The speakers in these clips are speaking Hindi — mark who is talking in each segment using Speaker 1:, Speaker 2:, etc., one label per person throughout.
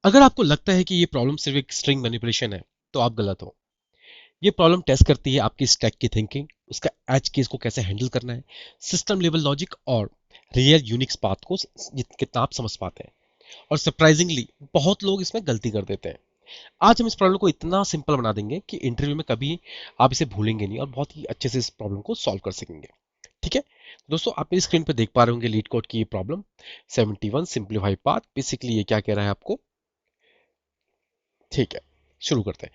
Speaker 1: अगर आपको लगता है कि ये प्रॉब्लम सिर्फ एक स्ट्रिंग मैनिपुलेशन है तो आप गलत हो। ये प्रॉब्लम टेस्ट करती है आपकी स्टैक की थिंकिंग, उसका एज केस को कैसे हैंडल करना है, सिस्टम लेवल लॉजिक और रियल यूनिक्स पाथ को कितना आप समझ पाते हैं। और सरप्राइजिंगली बहुत लोग इसमें गलती कर देते हैं। आज हम इस प्रॉब्लम को इतना सिंपल बना देंगे कि इंटरव्यू में कभी आप इसे भूलेंगे नहीं और बहुत ही अच्छे से इस प्रॉब्लम को सॉल्व कर सकेंगे। ठीक है, तो दोस्तों आप मेरी स्क्रीन पर देख पा रहे होंगे लीड कोड की ये प्रॉब्लम 71 सिंप्लीफाई पाथ। बेसिकली ये क्या कह रहा है आपको। ठीक है, शुरू करते हैं।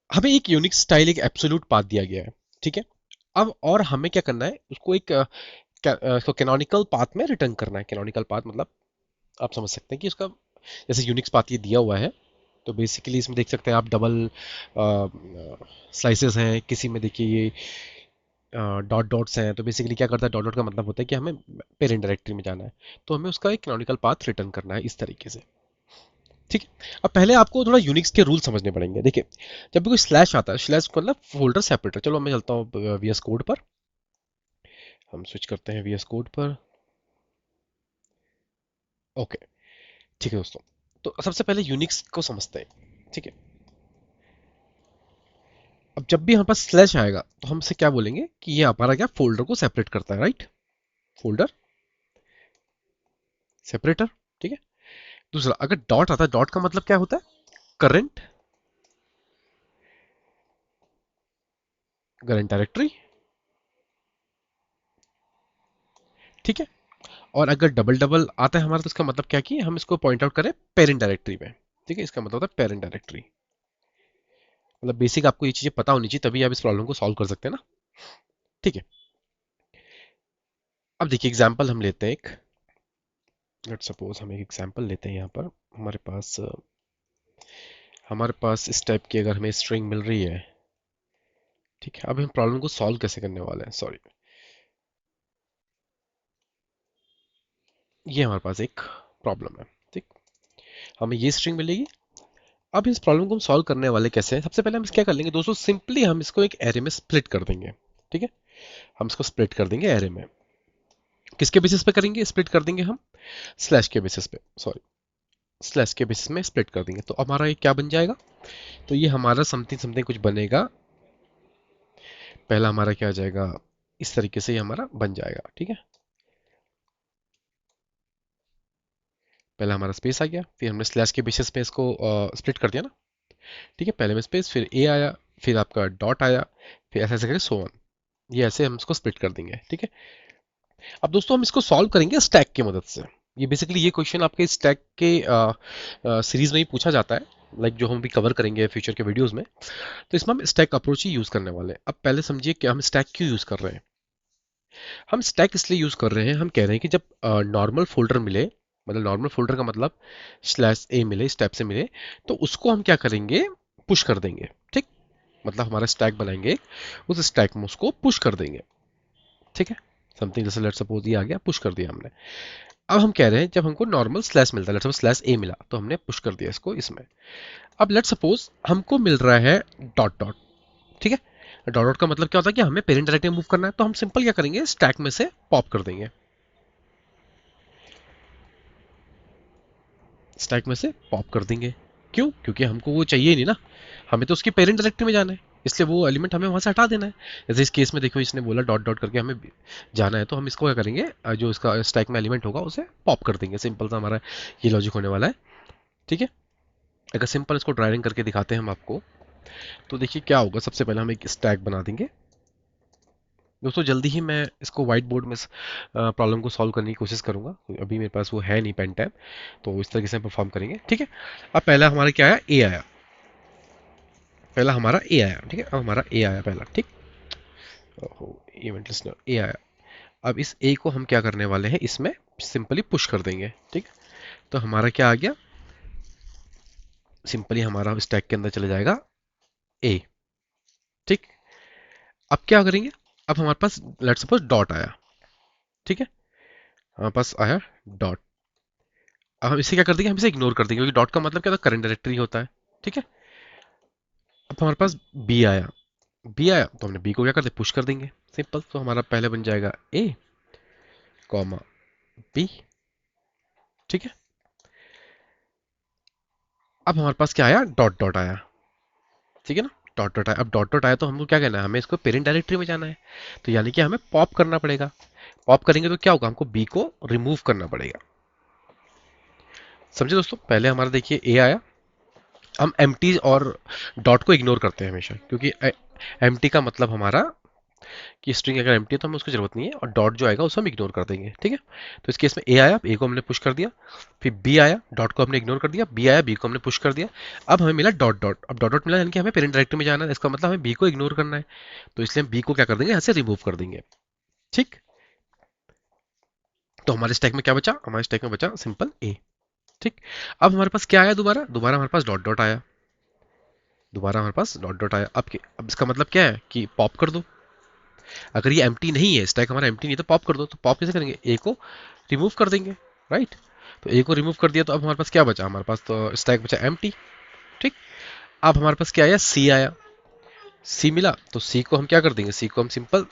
Speaker 1: हमें एक यूनिक स्टाइल, एक एब्सोल्यूट पाथ दिया गया है। ठीक है, अब और हमें क्या करना है, उसको एक इसको कैनोनिकल पाथ में रिटर्न करना है। कैनोनिकल पाथ मतलब आप समझ सकते हैं कि उसका जैसे यूनिक्स पाथ ये दिया हुआ है, तो बेसिकली इसमें देख सकते हैं आप डबल स्लाइसेस हैं, किसी में देखिए ये डॉट डॉट्स हैं। तो बेसिकली क्या करता है, डॉट डॉट का मतलब होता है कि हमें पेरेंट डायरेक्टरी में जाना है, तो हमें उसका एक कैनोनिकल पाथ रिटर्न करना है इस तरीके से। ठीक है, अब पहले आपको थोड़ा यूनिक्स के रूल समझने पड़ेंगे। देखिए, जब भी कोई स्लैश आता है, स्लैश मतलब फोल्डर सेपरेटर। चलो मैं चलता हूँ वीएस कोड पर, हम स्विच करते हैं वीएस कोड पर। ओके, ठीक है दोस्तों, तो सबसे पहले यूनिक्स को समझते हैं। ठीक है, अब जब भी हमारे पास स्लैश आएगा तो हमसे क्या बोलेंगे कि ये हमारा क्या फोल्डर को सेपरेट करता है, राइट। Folder separator. ठीक है, दूसरा अगर डॉट आता है, डॉट का मतलब क्या होता है, करंट करंट डायरेक्टरी। ठीक है, और अगर डबल डबल आता है हमारा, तो इसका मतलब क्या कि हम इसको पॉइंट आउट करें पेरेंट डायरेक्टरी में। ठीक है, इसका मतलब होता है पेरेंट डायरेक्टरी। मतलब बेसिक आपको ये चीजें पता होनी चाहिए, तभी आप इस प्रॉब्लम को सॉल्व कर सकते हैं ना। ठीक है, अब देखिए एग्जांपल हम लेते हैं एक। लेट सपोज हम एक एग्जांपल लेते हैं यहाँ पर। हमारे पास इस टाइप की अगर हमें स्ट्रिंग मिल रही है। ठीक है, अब हम प्रॉब्लम को सॉल्व कैसे करने वाले हैं, सॉरी। ये हमारे पास एक प्रॉब्लम है। ठीक, हमें ये स्ट्रिंग मिलेगी। अब इस प्रॉब्लम को हम सॉल्व करने वाले कैसे हैं, सबसे पहले हम क्या कर लेंगे दोस्तों, सिंपली हम इसको एक एरे में स्प्लिट कर देंगे। ठीक है, हम इसको स्प्लिट कर देंगे एरे में। किसके बेसिस पे करेंगे, स्प्लिट कर देंगे हम स्लैश के बेसिस पे, सॉरी, स्लैश के बेसिस में स्प्लिट कर देंगे। तो हमारा ये क्या बन जाएगा, तो ये हमारा समथिंग समथिंग कुछ बनेगा। पहला हमारा क्या आ जाएगा, इस तरीके से ये हमारा बन जाएगा। ठीक है, पहला हमारा स्पेस आ गया, फिर हमने स्लैश के बेसिस पे इसको स्प्लिट कर दिया ना। ठीक है, पहले में स्पेस, फिर ए आया, फिर आपका डॉट आया, फिर ऐसे ऐसे करके सो ऑन। ये ऐसे हम इसको स्प्लिट कर देंगे। ठीक है, अब दोस्तों हम इसको सॉल्व करेंगे स्टैक की मदद से। ये बेसिकली ये क्वेश्चन आपके स्टैक के सीरीज में ही पूछा जाता है, लाइक जो हम भी कवर करेंगे फ्यूचर के वीडियोस में। तो इसमें हम स्टैक अप्रोच ही यूज करने वाले हैं। अब पहले समझिए कि हम स्टैक क्यों यूज कर रहे हैं। हम स्टैक इसलिए यूज कर रहे हैं, हम कह रहे हैं कि जब नॉर्मल फोल्डर मिले, मतलब नॉर्मल फोल्डर का मतलब स्लैश ए मिले, स्टेप से मिले, तो उसको हम क्या करेंगे, पुश कर देंगे। ठीक, मतलब हमारा स्टैक बनाएंगे, उस स्टैक में उसको पुश कर देंगे। ठीक है, समथिंग जैसे लेट सपोज ये आ गया, पुश कर दिया हमने। अब हम कह रहे हैं जब हमको नॉर्मल स्लैश मिलता है, लेट सपोज स्लैश ए मिला, तो हमने पुश कर दिया इसको इसमें। अब लेट सपोज हमको मिल रहा है डॉट डॉट। ठीक है, डॉट डॉट का मतलब क्या होता है कि हमें पेरेंट डायरेक्टरी मूव करना है, तो हम सिंपल क्या करेंगे, स्टैक में से पॉप कर देंगे। स्टैक में से पॉप कर देंगे। क्यों, क्योंकि हमको वो चाहिए ही नहीं ना, हमें तो उसकी पेरेंट डायरेक्टरी में जाना है, इसलिए वो एलिमेंट हमें वहां से हटा देना है। जैसे इस केस में देखो, इसने बोला डॉट डॉट करके हमें जाना है, तो हम इसको क्या करेंगे, जो इसका स्टैक में एलिमेंट होगा उसे पॉप कर देंगे। सिंपल सा हमारा ये लॉजिक होने वाला है। ठीक है, अगर सिंपल इसको ड्राइविंग करके दिखाते हैं हम आपको, तो देखिए क्या होगा। सबसे पहले हम एक स्टैक बना देंगे। दोस्तों जल्दी ही मैं इसको व्हाइट बोर्ड में प्रॉब्लम को सॉल्व करने की कोशिश करूंगा, अभी मेरे पास वो है नहीं पेन टैब, तो इस तरीके से परफॉर्म करेंगे। ठीक है, अब पहला हमारा क्या आया, ए आया, पहला हमारा ए आया। ठीक है, अब हमारा ए आया पहला। ठीक, इवेंट लिस्टनर ए आया। अब इस ए को हम क्या करने वाले हैं, इसमें सिंपली पुश कर देंगे। ठीक, तो हमारा क्या आ गया, सिंपली हमारा स्टैक के अंदर चले जाएगा ए। ठीक, अब क्या करेंगे, अब हमारे पास लेट्स सपोज डॉट आया। ठीक है, हमारे पास आया डॉट। अब हम इसे क्या कर देंगे, हम इसे इग्नोर कर देंगे, क्योंकि डॉट का मतलब क्या होता है, करंट डायरेक्टरी होता है। ठीक है, अब हमारे पास बी आया। बी आया तो हमने बी को क्या कर दे, पुश कर देंगे। सिंपल, तो हमारा पहले बन जाएगा ए कॉमा बी। ठीक है, अब हमारे पास क्या आया, डॉट डॉट आया, ठीक है ना, डॉट डॉट आया। अब डॉट डॉट आया तो हमको क्या करना है, हमें इसको पेरेंट डायरेक्टरी में जाना है, तो यानी कि हमें पॉप करना पड़ेगा। पॉप करेंगे तो क्या होगा, हमको बी को रिमूव करना पड़ेगा। समझे दोस्तों, पहले हमारा देखिए ए आया, हम एम्प्टी और डॉट को इग्नोर करते हैं हमेशा, क्योंकि एम्प्टी का मतलब हमारा कि स्ट्रिंग अगर एम्प्टी है तो हमें उसकी जरूरत नहीं है, और डॉट जो आएगा उसे हम इग्नोर कर देंगे, ठीक है। तो इस केस में ए आया, ए को हमने पुश कर दिया, फिर बी आया, डॉट को हमने इग्नोर कर दिया, बी आया, बी को हमने पुश कर दिया। अब हमें मिला डॉट डॉट, अब डॉट डॉट मिला यानी कि हमें पेरेंट डायरेक्टरी में जाना है, इसका मतलब हमें बी को इग्नोर करना है, तो इसलिए हम बी को क्या कर देंगे, यहाँ से रिमूव कर देंगे, ठीक। तो हमारे स्टैक में क्या बचा, हमारे स्टैक में बचा सिंपल ए, ठीक। अब हमारे पास क्या आया, दोबारा दोबारा हमारे पास डॉट डॉट आया, दोबारा हमारे पास डॉट डॉट आया। अब इसका मतलब क्या है कि पॉप कर दो, अगर ये एम्प्टी नहीं है, स्टैक हमारा एम्प्टी नहीं है तो पॉप कर दो। तो पॉप कैसे करेंगे, ए को रिमूव कर देंगे, राइट। तो ए को रिमूव कर दिया तो अब हमारे पास क्या बचा, हमारे पास तो स्टैक बचा एम्प्टी, ठीक। अब हमारे पास क्या आया, सी आया, सी मिला तो सी को हम क्या कर देंगे, सी को हम सिंपल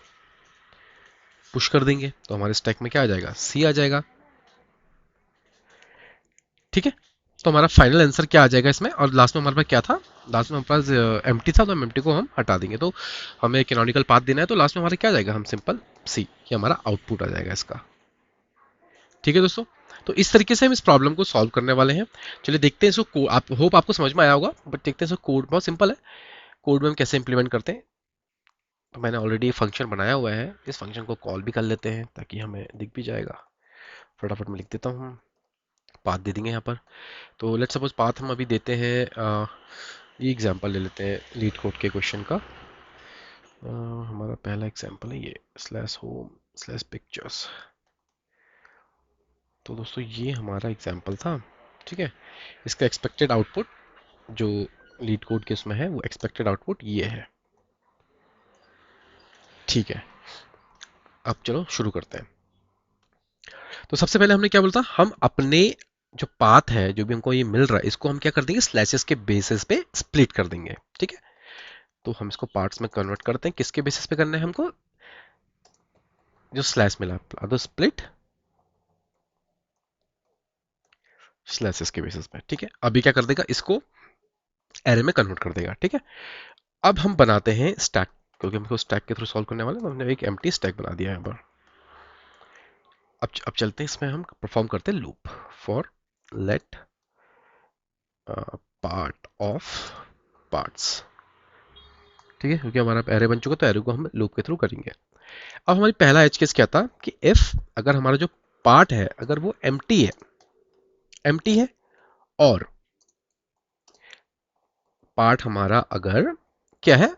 Speaker 1: पुश कर देंगे, तो हमारे स्टैक में क्या आ जाएगा, सी आ जाएगा, ठीक है। तो हमारा फाइनल आंसर क्या आ जाएगा इसमें, और लास्ट में हमारे पास क्या था, लास्ट में हमारे पास एम्प्टी था, तो हम एम्प्टी को हम हटा देंगे, तो हमें कैनोनिकल पाथ देना है, तो लास्ट में हमारा क्या आ जाएगा, हम सिंपल सी, ये हमारा आउटपुट आ जाएगा इसका, ठीक है दोस्तों। तो इस तरीके से हम इस प्रॉब्लम को सॉल्व करने वाले हैं। चलिए देखते हैं इसको, आप होप आपको समझ में आया होगा, बट देखते हैं इसको, कोड बहुत सिंपल है, कोड में हम कैसे इंप्लीमेंट करते हैं। तो मैंने ऑलरेडी फंक्शन बनाया हुआ है, इस फंक्शन को कॉल भी कर लेते हैं ताकि हमें दिख भी जाएगा। फटाफट मैं लिख देता हूँ, पाथ दे देंगे यहाँ पर। तो लेट्स सपोज पाथ हम अभी देते हैं, ये एग्जांपल ले लेते हैं लीड कोड के क्वेश्चन का। हमारा पहला एग्जांपल है ये स्लैश होम स्लैश पिक्चर्स। तो दोस्तों ये हमारा एग्जांपल था, ठीक है। इसका एक्सपेक्टेड आउटपुट जो लीड कोड के उसमें है, वो एक्सपेक्टेड आउटपुट ये है, ठीक है। अब चलो शुरू करते हैं। तो सबसे पहले हमने क्या बोला था, हम अपने जो पाथ है, जो भी हमको ये मिल रहा है, इसको हम क्या कर देंगे, स्लैशेस के बेसिस पे स्प्लिट कर देंगे, ठीक है। तो हम इसको पार्ट्स में कन्वर्ट करते हैं, किसके बेसिस पे करना है हमको, जो स्लैश मिला, तो स्प्लिट स्लैशेस के बेसिस पे, ठीक है। अभी क्या कर देगा, इसको एरे में कन्वर्ट कर देगा, ठीक है। अब हम बनाते हैं स्टैक, क्योंकि हमको स्टैक के थ्रू सॉल्व करने वाले हैं, तो हमने एक एम्प्टी स्टैक बना दिया है यहाँ पर। अब चलते हैं इसमें, हम परफॉर्म करते हैं loop for let part of parts, ठीक है, क्योंकि हमारा एरे बन चुका तो एरे को हम लूप के थ्रू करेंगे। अब हमारी पहला एज केस क्या था कि इफ अगर हमारा जो पार्ट है अगर वो एम्प्टी है, एम्प्टी है, और पार्ट हमारा अगर क्या है,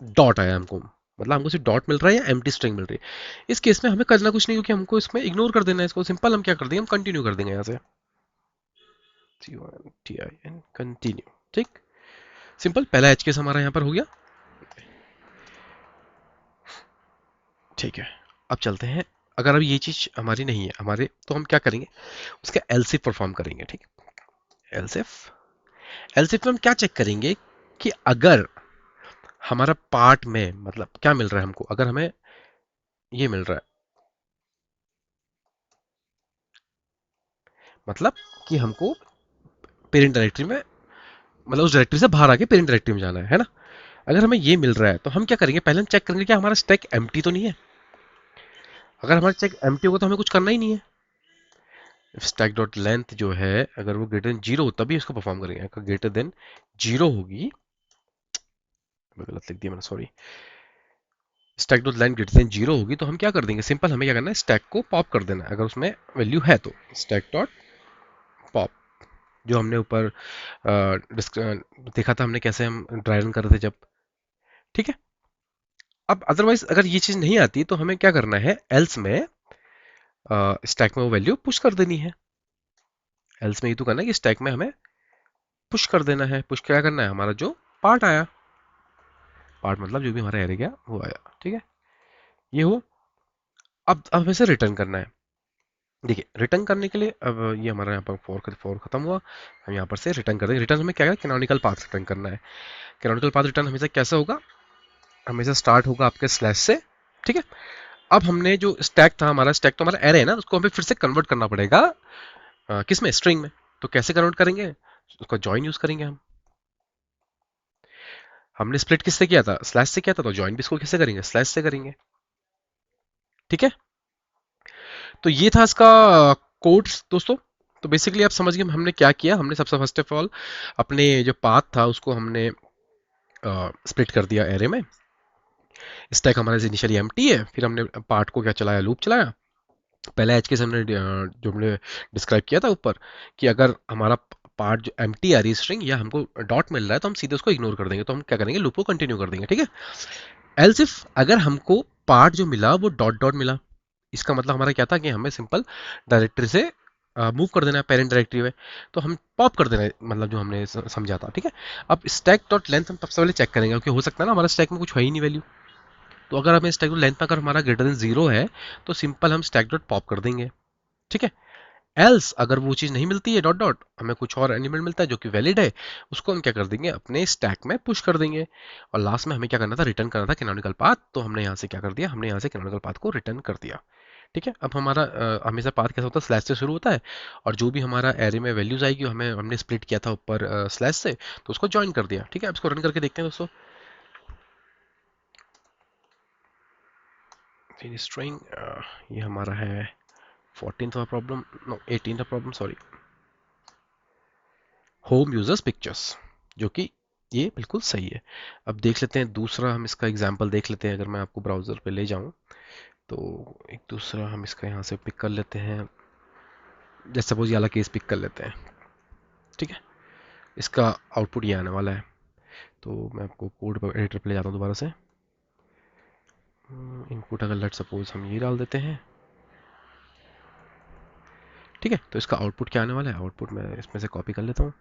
Speaker 1: डॉट आया हमको, मतलब हमको सिर्फ डॉट मिल रहा है या एम्प्टी स्ट्रिंग मिल रही है, इस केस में हमें करना कुछ नहीं, क्योंकि हमको इसमें इग्नोर कर देना है इसको, सिंपल हम क्या कर देंगे, हम कंटिन्यू कर देंगे यहाँ से, कंटिन्यू, ठीक। सिंपल, पहला एज केस हमारा यहाँ पर हो गया, ठीक है। अब चलते हैं, अगर अब ये चीज हमारी नहीं है हमारे, तो हम क्या करेंगे, उसका एलसिफ परफॉर्म करेंगे, ठीक। एलसिफ, एलसिफ में हम क्या चेक करेंगे कि अगर हमारा पार्ट में मतलब क्या मिल रहा है हमको, अगर हमें ये मिल रहा है, मतलब कि हमको पेरेंट डायरेक्टरी में, मतलब उस डायरेक्टरी से बाहर आके पेरेंट डायरेक्टरी में जाना है ना। अगर हमें ये मिल रहा है तो हम क्या करेंगे, पहले हम चेक करेंगे कि हमारा स्टैक एम्प्टी तो नहीं है। अगर हमारा स्टैक एम्प्टी होगा तो हमें कुछ करना ही नहीं है। स्टैक डॉट लेंथ जो है, अगर वो ग्रेटर देन जीरो हो तभी इसको परफॉर्म करेंगे, अगर ग्रेटर देन जीरो होगी, मैं गलत लिख दिया मैंने, sorry. Stack dot length greater than zero होगी तो हम क्या कर देंगे, सिंपल हमें क्या करना है, स्टैक को पॉप कर देना है, अगर उसमें वैल्यू है तो स्टैक डॉट पॉप, जो हमने ऊपर देखा था हमने कैसे हम ड्राई रन कर रहे थे जब, ठीक है। अब अदरवाइज अगर ये चीज नहीं आती तो हमें क्या करना है, एल्स में स्टैक में वो वैल्यू पुश कर देनी है, एल्स में ये तो करना है कि स्टैक में हमें पुश कर देना है, पुश क्या करना है, हमारा जो पार्ट आया, पार्ट मतलब जो भी हमारा एरे गया वो आया, ठीक है, ये हुआ। अब हमें से रिटर्न करना है, देखिए रिटर्न करने के लिए अब ये हमारा यहाँ पर फोर खत्म हुआ, हम यहाँ पर से रिटर्न कर देंगे। रिटर्न हमें क्या है, कैनोनिकल पाथ रिटर्न करना है। कैनोनिकल पाथ रिटर्न हमेशा कैसे होगा, हमेशा स्टार्ट होगा आपके स्लैश से, ठीक है। अब हमने जो स्टैक था, हमारा स्टैक तो हमारा एरे है ना, उसको हमें फिर से कन्वर्ट करना पड़ेगा किस में, स्ट्रिंग में। तो कैसे कन्वर्ट करेंगे, उसका जॉइन यूज करेंगे हम। हमने स्प्लिट किससे किया था, स्लैश से किया था, तो जॉइन भी इसको किससे करेंगे, स्लैश से करेंगे। ठीक है, तो ये था इसका कोड दोस्तों। तो बेसिकली आप समझ गए हमने क्या किया। हमने सबसे फर्स्ट ऑफ ऑल अपने जो पाथ था उसको हमने स्प्लिट कर दिया एरे में। स्टैक हमारा इनिशियली एम्प्टी है, फिर हमने पार्ट को क्या चलाया, लूप चलाया। पहले एज केस हमने जो हमने डिस्क्राइब किया था ऊपर, कि अगर हमारा पार्ट जो एम्प्टी आ रही स्ट्रिंग या हमको डॉट मिल रहा है तो हम सीधे उसको इग्नोर कर देंगे, तो हम क्या करेंगे, लूप को कंटिन्यू कर देंगे। ठीक है, एल्स इफ अगर हमको पार्ट जो मिला वो डॉट डॉट मिला, इसका मतलब हमारा क्या था कि हमें सिंपल डायरेक्टरी से मूव कर देना है पेरेंट डायरेक्टरी में, तो हम पॉप कर देना है, मतलब जो हमने समझा था। ठीक है, अब स्टैक डॉट लेंथ हम सबसे पहले चेक करेंगे, क्योंकि हो सकता है ना हमारा स्टैक में कुछ है ही नहीं वैल्यू। तो अगर हमें स्टैक डॉट लेंथ में अगर हमारा ग्रेटर देन 0 है तो सिंपल हम स्टैक डॉट पॉप कर देंगे। ठीक है, एल्स अगर वो चीज़ नहीं मिलती है डॉट डॉट, हमें कुछ और एलिमेंट मिलता है जो कि वैलिड है, उसको हम क्या कर देंगे, अपने स्टैक में पुश कर देंगे। और लास्ट में हमें क्या करना था, रिटर्न करना था कैनोनिकल पाथ, तो हमने यहाँ से क्या कर दिया, हमने यहाँ से कैनोनिकल पाथ को रिटर्न कर दिया। ठीक है, अब हमारा हमेशा पाथ कैसा होता है, स्लैश से शुरू होता है, और जो भी हमारा एरे में वैल्यूज आएगी हमें हमने स्प्लिट किया था ऊपर स्लैश से, तो उसको ज्वाइन कर दिया। ठीक है, अब इसको रन करके देखते हैं दोस्तों। फिर स्ट्रिंग ये हमारा है 14वां प्रॉब्लम, नो 18वां problem sorry, home users pictures, जो कि ये बिल्कुल सही है। अब देख लेते हैं दूसरा, हम इसका एग्जांपल देख लेते हैं। अगर मैं आपको ब्राउज़र पे ले जाऊं तो एक दूसरा हम इसका यहाँ से पिक कर लेते हैं। जैसे सपोज ये वाला केस पिक कर लेते हैं। ठीक है, इसका आउटपुट ये आने वाला है। तो मैं आपको कोड एडिटर पे ले जाता हूँ दोबारा से। इनपुट अगर लेट सपोज हम ये डाल देते हैं। ठीक है, तो इसका आउटपुट क्या आने वाला है, आउटपुट मैं इसमें से कॉपी कर लेता हूँ।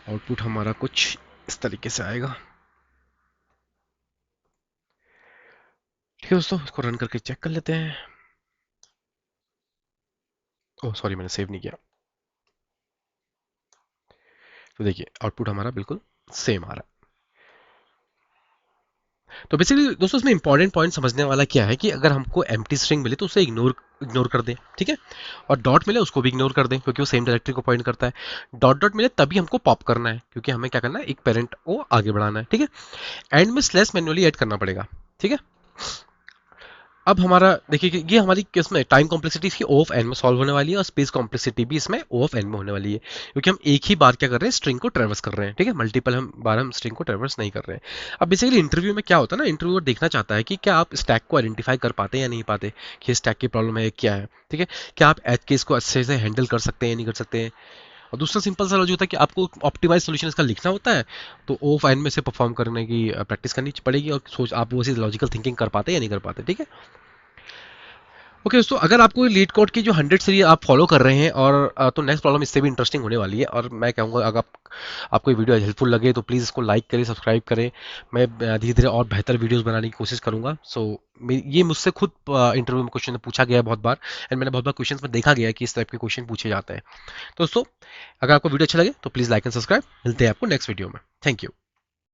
Speaker 1: आउटपुट हमारा कुछ इस तरीके से आएगा। ठीक है दोस्तों, इसको रन करके चेक कर लेते हैं। ओह सॉरी, मैंने सेव नहीं किया। तो देखिए आउटपुट हमारा बिल्कुल सेम आ रहा है। तो बेसिकली दोस्तों इसमें इंपॉर्टेंट पॉइंट समझने वाला क्या है, कि अगर हमको एम्प्टी स्ट्रिंग मिले तो उसे इग्नोर इग्नोर कर दें। ठीक है, और डॉट मिले उसको भी इग्नोर कर दें, क्योंकि वो सेम डायरेक्टरी को पॉइंट करता है। डॉट डॉट मिले तभी हमको पॉप करना है, क्योंकि हमें क्या करना है, एक पेरेंट को आगे बढ़ाना है। ठीक है, एंड में स्लैश मैन्युअली ऐड करना पड़ेगा। ठीक है, अब हमारा देखिए कि ये हमारी किसमें टाइम कॉम्प्लेक्सिटी इसकी ओ ऑफ एन में सॉल्व होने वाली है, और स्पेस कॉम्प्लेक्सिटी भी इसमें ओ ऑफ एन में होने वाली है, क्योंकि हम एक ही बार क्या कर रहे हैं, स्ट्रिंग को ट्रेवर्स कर रहे हैं। ठीक है, मल्टीपल हम बार हम स्ट्रिंग को ट्रेवर्स नहीं कर रहे हैं। अब बेसिकली इंटरव्यू में क्या होता है ना, इंटरव्यूअर देखना चाहता है कि क्या आप स्टैक को आइडेंटिफाई कर पाते हैं या नहीं पाते, कि स्टैक की प्रॉब्लम है क्या है। ठीक है, क्या आप एज केस को अच्छे से हैंडल कर सकते हैं या नहीं कर सकते हैं। और दूसरा सिंपल सा लॉजिक होता है कि आपको ऑप्टिमाइज सोल्यूशन इसका लिखना होता है, तो ओ ऑफ एन में से परफॉर्म करने की प्रैक्टिस करनी पड़ेगी, और सोच आप वो लॉजिकल थिंकिंग कर पाते हैं या नहीं कर पाते। ठीक है, ओके दोस्तों, अगर आपको लीड कोड की जो 100 सीरीज आप फॉलो कर रहे हैं, और तो नेक्स्ट प्रॉब्लम इससे भी इंटरेस्टिंग होने वाली है। और मैं कहूँगा अगर आपको ये वीडियो हेल्पफुल लगे तो प्लीज़ इसको लाइक करें, सब्सक्राइब करें। मैं धीरे धीरे और बेहतर वीडियोस बनाने की कोशिश करूंगा। ये मुझसे खुद इंटरव्यू में क्वेश्चन पूछा गया है बहुत बार, एंड मैंने बहुत बार क्वेश्चन में देखा गया है कि इस टाइप के क्वेश्चन पूछे जाते हैं। तो दोस्तों, अगर आपको वीडियो अच्छा लगे तो प्लीज़ लाइक एंड सब्सक्राइब। मिलते हैं आपको नेक्स्ट वीडियो में। Thank you.